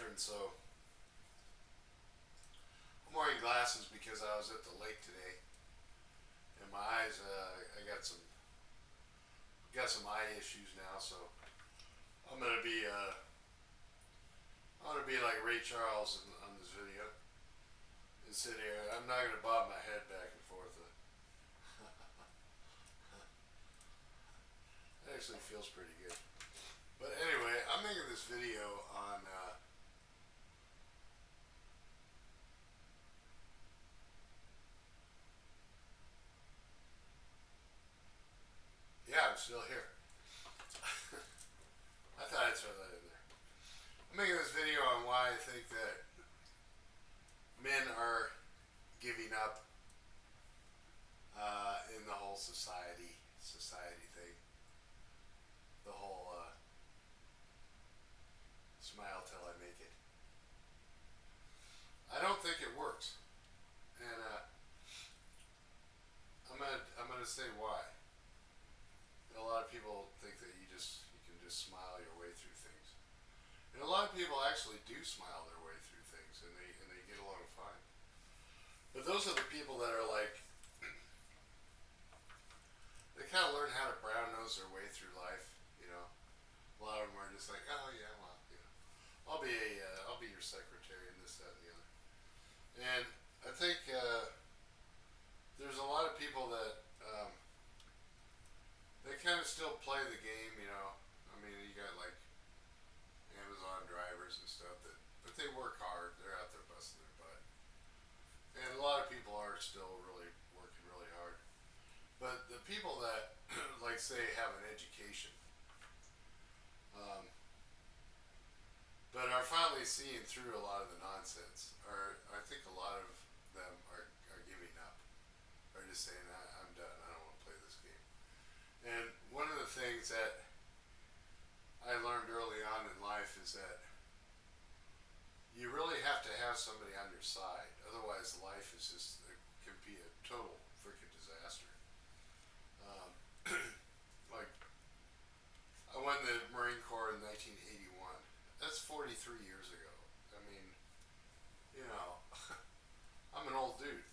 veteran, so I'm wearing glasses because I was at the lake today, and my eyes. I got some eye issues now, so I'm gonna be I'm gonna be like Ray Charles on this video and sit here. I'm not gonna bob my head back and forth. It actually feels pretty good. But anyway, I'm making this video on. Yeah, I'm still here. I thought I'd throw that in there. I'm making this video on why I think that men are giving up in the whole society thing. The whole smile till I make it. I don't think it works, and I'm gonna say why. A lot of people think that you can just smile your way through things, and a lot of people actually do smile their way through things, and they get along fine. But those are the people that are like they kind of learn how to brown nose their way through life. You know, a lot of them are just like, oh yeah, well, I'll be your secretary and this, that, and the other. And I think there's a lot of people that they kind of still play the game. You know, I mean, you got like Amazon drivers and stuff but they work hard. They're out there busting their butt, and a lot of people are still really working really hard. But the people that like say have an education, um, but are finally seeing through a lot of the nonsense, are I think a lot of them are giving up. Are just saying, I'm done. I don't want to play this game. And one of the things that I learned early on in life is that you really have to have somebody on your side. Otherwise, life is just it can be a total freaking disaster. Um, like I won the Marine Corps in 1981. That's 43 years ago. I mean, you know, I'm an old dude.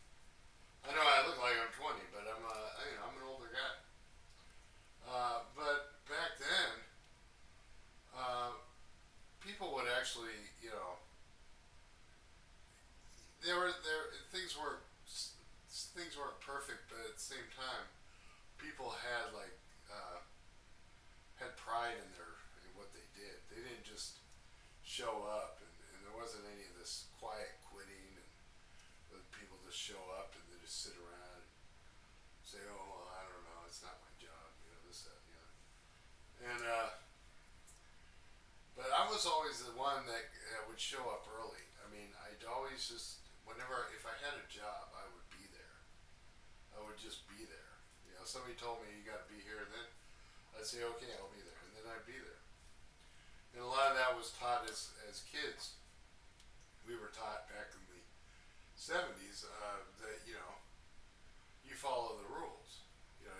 I know I look like I'm 20, but I'm an older guy. But back then, uh, people would actually, you know, there things weren't perfect, but at the same time, people had like had pride in in what they did. They didn't just show up, and there wasn't any of this quiet quitting and with people just show up and they just sit around and say, "Oh, well, I don't know, it's not my job," you know, this, that, and the other. And but I was always the one that would show up early. I mean, I'd always just whenever if I had a job, I would be there. I would just be there. You know, somebody told me you got to be here, and then I'd say, "Okay, I'll be there," and then I'd be there. And a lot of that was taught as kids. We were taught back in the '70s that you follow the rules. You know,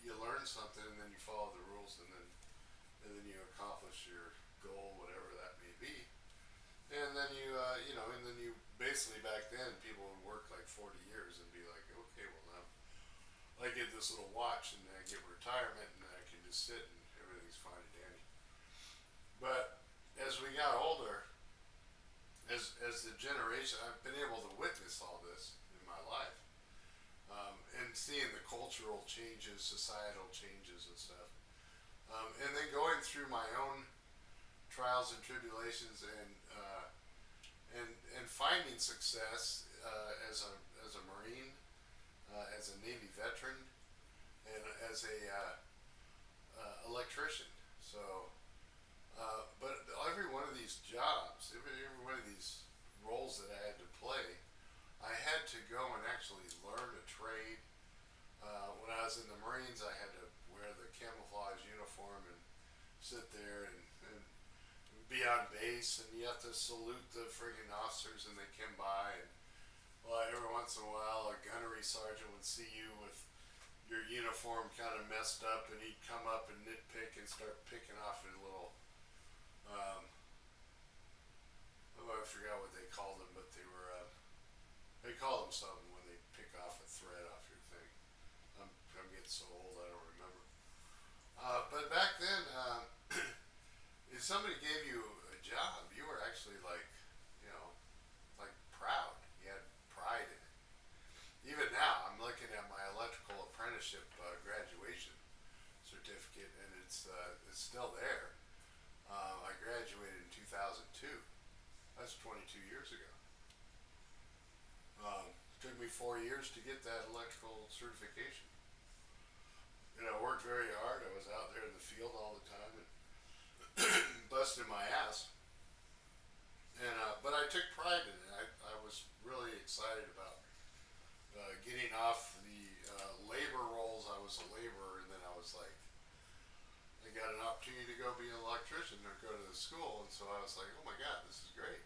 you learn something and then you follow the rules and then you accomplish your goal, whatever that may be. And then and then you basically back then people would work like 40 years and be like, okay, well now I get this little watch and I get retirement and I can just sit and everything's fine and dandy. But as we got older, as the generation, I've been able to witness all this in my life, and seeing the cultural changes, societal changes, and stuff, and then going through my own trials and tribulations and finding success as a Marine, as a Navy veteran, and as a electrician. So, but every one of these jobs, every one of these roles that I had to play, I had to go and actually learn a trade. When I was in the Marines, I had to wear the camouflage uniform and sit there and be on base, and you have to salute the friggin' officers, and they come by, and well, every once in a while, a gunnery sergeant would see you with your uniform kind of messed up, and he'd come up and nitpick and start picking off his little um, Oh, I forgot what they called them, but they call them something when they pick off a thread off your thing. I'm getting so old I don't remember. But back then, if somebody gave you a job, you were actually like, you know, like proud. You had pride in it. Even now, I'm looking at my electrical apprenticeship graduation certificate, and it's still there. I graduated in 2002. That's 22 years ago. Took me 4 years to get that electrical certification. And I worked very hard. I was out there in the field all the time and busting my ass. And but I took pride in it. I was really excited about getting off the labor roles. I was a laborer, and then I was like, I got an opportunity to go be an electrician or go to the school, and so I was like, oh my god, this is great.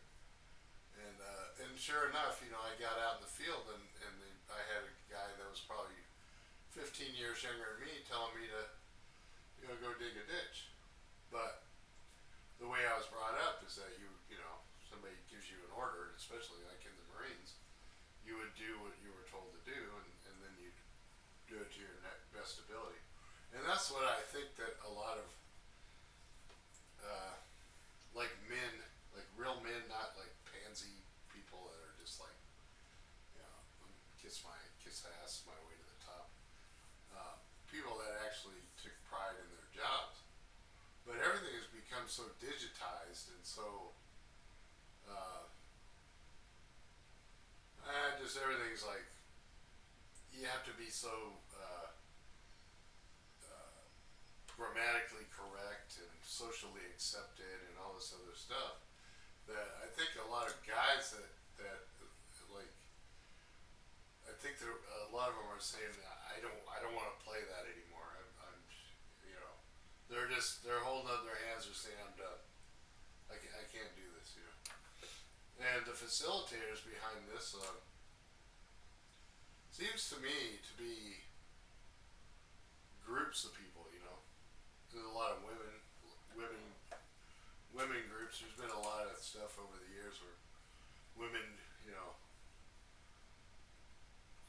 And sure enough, I got out in the field, and I had a guy that was probably 15 years younger than me telling me to go dig a ditch. But the way I was brought up is that somebody gives you an order, especially like in the Marines, you would do what you were told to do, and then you'd do it to your best ability. And that's what I think that a lot of uh, like men, like real men, not like pansy people that are just like, you know, kiss ass my way to the top. People that actually took pride in their jobs. But everything has become so digitized and so uh, just everything's like you have to be so grammatically correct and socially accepted and all this other stuff that I think a lot of guys that like I think that a lot of them are saying I don't want to play that anymore. I'm you know they're holding up their hands or saying I'm done. I can't do this. And the facilitators behind this seems to me to be groups of people. There's a lot of women, women groups. There's been a lot of stuff over the years where women,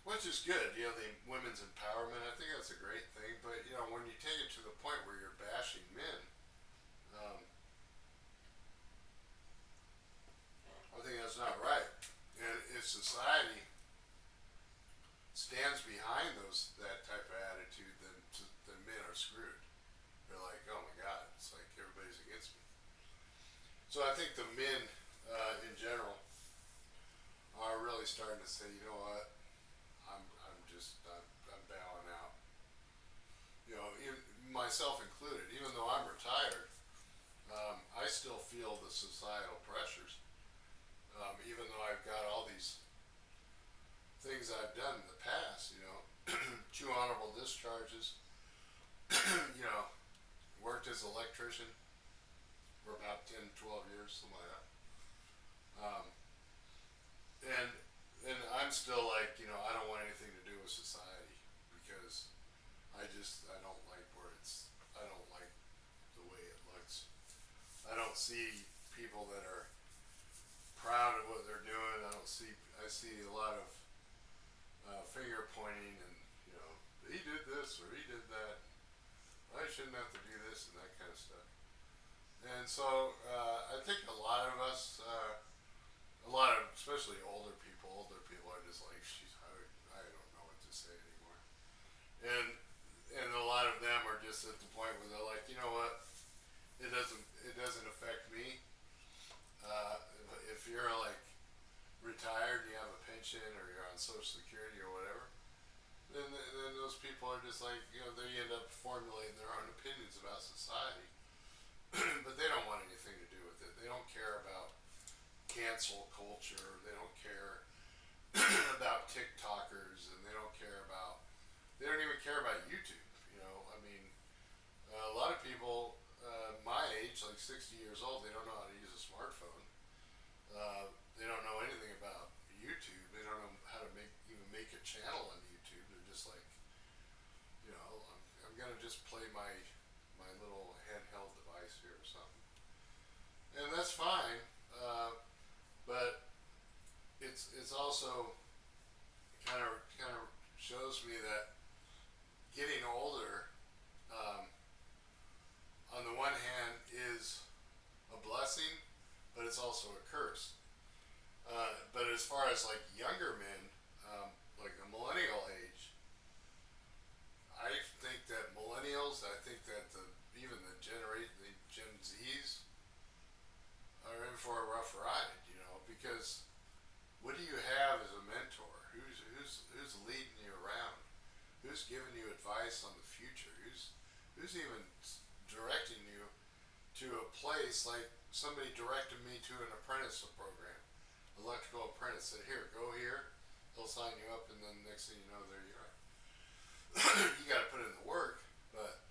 which is good. The women's empowerment. I think that's a great thing. But when you take it to the point where you're bashing men, um, I think that's not right. And if society stands behind that type of attitude, then men are screwed. They're like, oh my god, it's like everybody's against me. So I think the men in general are really starting to say, you know what, I'm bowing out. Myself included. Even though I'm retired, I still feel the societal pressures. Even though I've got all these things I've done in the past, two honorable discharges, worked as an electrician for about 10, 12 years, something like that. Um, and and I'm still like, I don't want anything to do with society because I don't like I don't like the way it looks. I don't see people that are proud of what they're doing. I see a lot of finger pointing and, he did this or he did that. I shouldn't have to do this and that kind of stuff. And so I think a lot of us, especially older people are just like, I don't know what to say anymore. And a lot of them are just at the point where they're like, you know what, it doesn't affect me. If you're like retired and you have a pension or you're on Social Security or whatever, then those people are just like, they end up formulating their own opinions about society. But they don't want anything to do with it. They don't care about cancel culture. They don't care about TikTokers, and they don't even care about YouTube. I mean, a lot of people my age, like 60 years old, they don't know how to use a smartphone. They don't know anything about YouTube. They don't know how to even make a channel on YouTube. They're just like, I'm gonna just play my little handheld device here or something, and that's fine. it's also kind of shows me that getting older, um, on the one hand, is a blessing, but it's also a curse. But as far as like younger men, like the millennial age, I think that millennials, I think that even the Gen Zs are in for a rough ride, because what do you have as a mentor? Who's leading you around? Who's giving you advice on the future? Who's even directing you to a place like somebody directed me to an apprentice program, electrical apprentice. Said, here, go here. They'll sign you up, and then next thing you know, there you are. You got to put in the work, but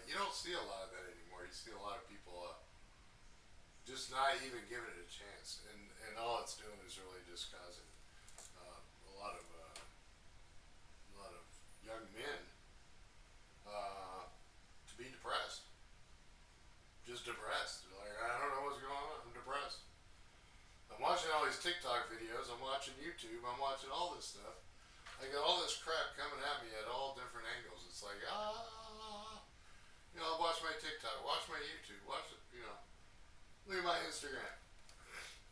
you don't see a lot of that anymore. You see a lot of people just not even giving it a chance, and all it's doing is really just causing a lot of young men to be depressed, just depressed. They're like, I don't know what's going on. I'm depressed. I'm watching all these TikTok videos. I'm watching YouTube. I'm watching all this stuff. I got all this crap coming at me at all different angles. It's like, I'll watch my TikTok, watch my YouTube, watch it, look at my Instagram.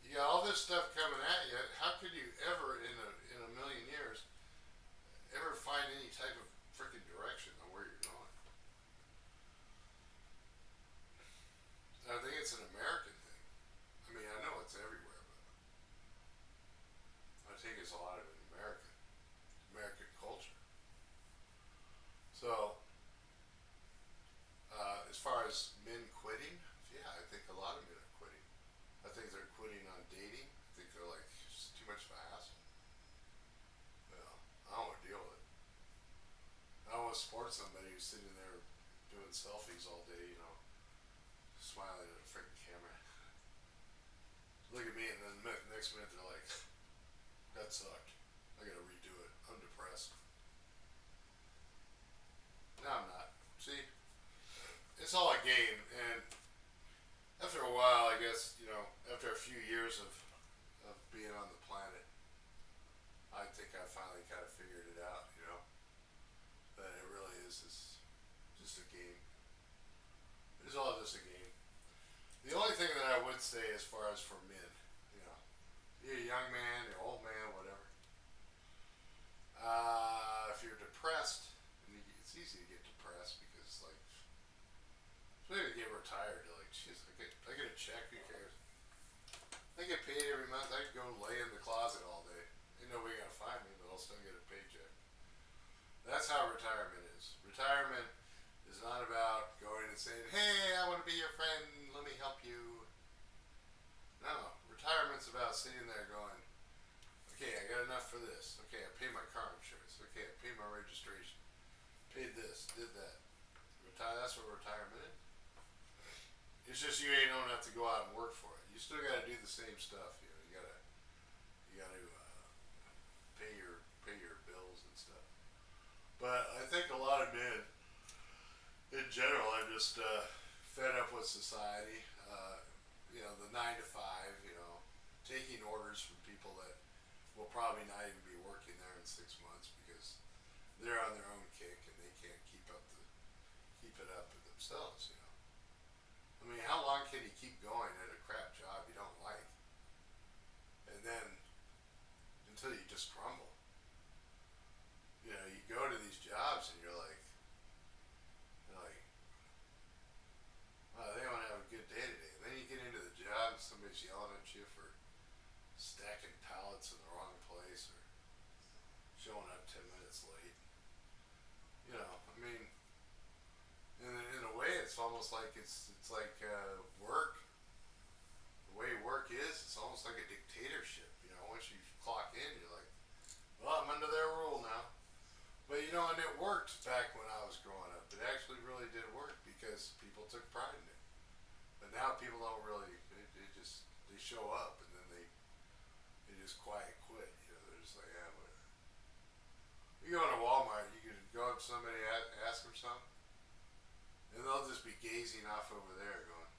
You got all this stuff coming at you. How could you ever, in a million years, ever find any type of freaking direction on where you're going? I think it's an American thing. I mean, I know it's everywhere, but I think it's a lot of it American culture. So, as far as men quitting, yeah, I think a lot of men are quitting. I think they're quitting on dating. I think they're like, it's too much of a hassle. I don't want to deal with it. I don't want to support somebody who's sitting there doing selfies all day, smiling at a freaking camera. Look at me, and then the next minute they're like, that sucked. I gotta redo it. I'm depressed. No, I'm not. See, it's all a game, and after a while, I guess, after a few years of being on the planet, I think I finally kind of figured it out, that it really is just a game. It's all just a game. The only thing that I would say as far as for men, you're a young man, you're an old man, whatever. If you're depressed, it's easy to get depressed because, like, especially to get retired, you're like, jeez, I get a check, who cares? I get paid every month, I can go lay in the closet all day. Ain't nobody gonna find me, but I'll still get a paycheck. That's how retirement is. Retirement is not about going and saying, hey, I want to be your friend, let me help you. No, retirement's about sitting there going, okay, I got enough for this. Okay, I paid my car insurance. Okay, I paid my registration. Paid this, did that. That's what retirement is. It's just you don't have to go out and work for it. You still got to do the same stuff. You got to pay your bills and stuff. But I think a lot of men, in general, are just fed up with society. The 9 to 5. Taking orders from people that will probably not even be working there in 6 months because they're on their own kick and they can't keep it up with themselves. I mean, how long can you keep going at a crap job you don't like, and then until you just crumble? You go to these jobs and you're like, wow, they don't have a good day today. And then you get into the job and somebody's yelling at you for stacking pallets in the wrong place or showing up 10 minutes late. I mean, in a way, it's almost like it's like work. The way work is, it's almost like a dictatorship. Once you clock in, you're like, well, I'm under their rule now. But and it worked back when I was growing up. It actually really did work because people took pride in it. But now people don't really. They show up and then they just quiet quit. They're just like, yeah, whatever. You go into Walmart, you can go up to somebody, ask them something, and they'll just be gazing off over there, going,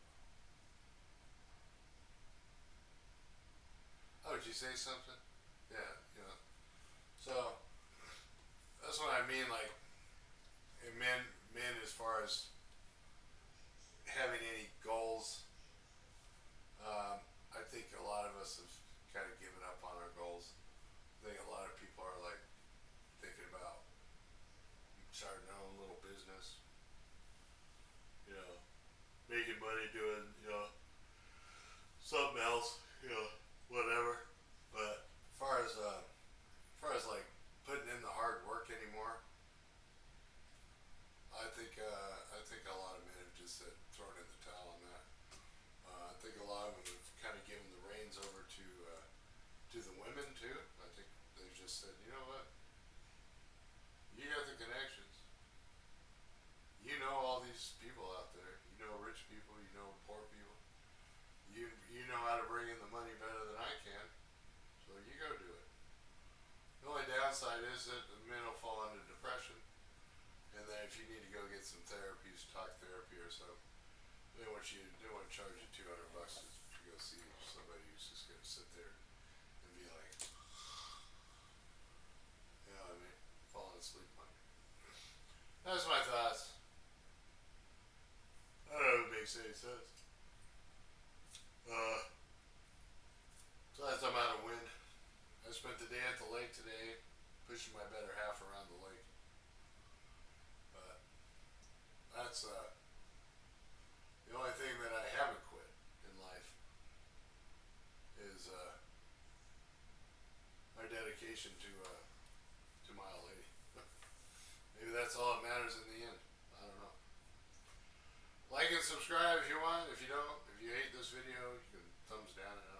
"Oh, did you say something?" Yeah, you know. So that's what I mean. Like, and men, as far as having any goals, I think a lot of us have kind of given up on our goals. I think a lot of people are like thinking about starting their own little business, you know, making money doing, something else, whatever. But as far as like putting in the hard work anymore, I think a lot of men have just thrown in the towel on that. I think a lot of them have kind of given the reins over to the women too. I think they've just said, you know what, you got the connections. You know all these people out there. You know rich people. You know poor people. You know how to bring in the money better than I can. So you go do it. The only downside is that the men will fall into depression, and then if you need to go get some therapies, talk therapy or something, they want to charge you $200 to go see somebody who's just going to sit there and be like, you know what I mean, falling asleep on you. That's my thoughts. I don't know if it makes any sense. Uh, so that's I'm out of wind. I spent the day at the lake today, pushing my better half around the lake. But that's the only thing that I haven't quit in life is my dedication to my old lady. Maybe that's all that matters in the end. I don't know. Like and subscribe if you want. If you don't, if you hate this video, you can thumbs down it.